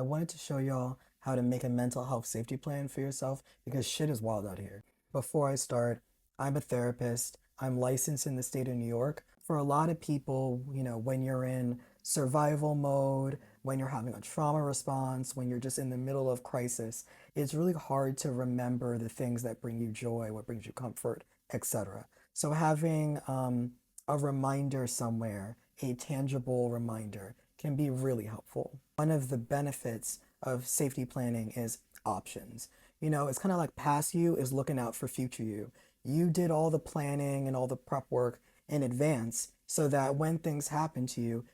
I wanted to show y'all how to make a mental health safety plan for yourself because shit is wild out here. Before I start, I'm a therapist. I'm licensed in the state of New York. For a lot of people, when you're in survival mode, when you're having a trauma response, when you're just in the middle of crisis, it's really hard to remember the things that bring you joy, what brings you comfort, etc. So having a reminder somewhere, a tangible reminder, can be really helpful. One of the benefits of safety planning is options. It's kind of like past you is looking out for future you. You did all the planning and all the prep work in advance so that when things happen to you,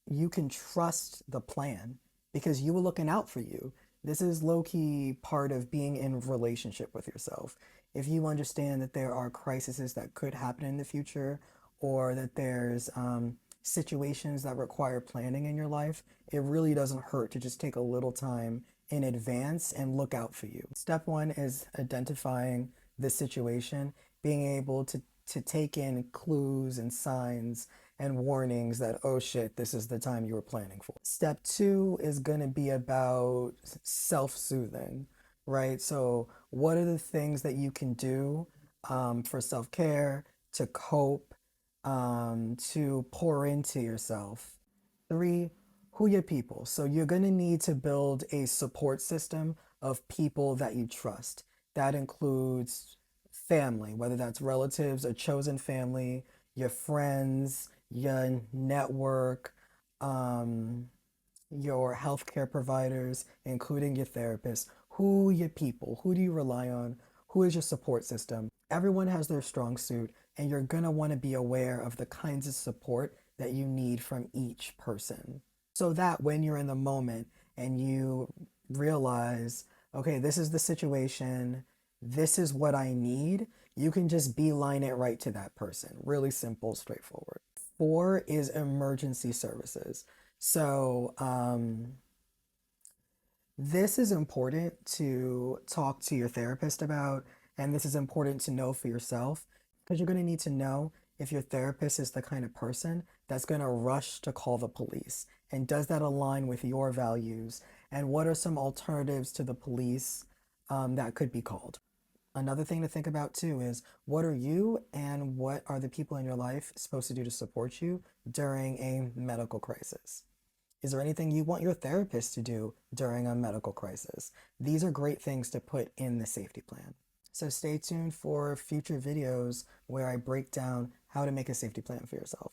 you can trust the plan because you were looking out for you. This is low key part of being in relationship with yourself. If you understand that there are crises that could happen in the future or that there's situations that require planning in your life, it really doesn't hurt to just take a little time in advance and look out for you. Step one is identifying the situation, being able to take in clues and signs and warnings that, oh shit, this is the time you were planning for. Step two is going to be about self soothing, right? So, what are the things that you can do for self care, to cope, to pour into yourself? Three, who your people. So you're going to need to build a support system of people that you trust. That includes family, whether that's relatives, a chosen family, your friends, your network, um, your healthcare providers, including your therapist. Who your people? Who do you rely on? Who is your support system? Everyone has their strong suit, and you're going to want to be aware of the kinds of support that you need from each person. So that when you're in the moment and you realize, okay, this is the situation, this is what I need, you can just beeline it right to that person. Really simple, straightforward. Four is emergency services. So, this is important to talk to your therapist about, and this is important to know for yourself because you're going to need to know if your therapist is the kind of person that's going to rush to call the police. And does that align with your values? And what are some alternatives to the police that could be called? Another thing to think about too is what are you and what are the people in your life supposed to do to support you during a medical crisis? Is there anything you want your therapist to do during a medical crisis? These are great things to put in the safety plan. So stay tuned for future videos where I break down how to make a safety plan for yourself.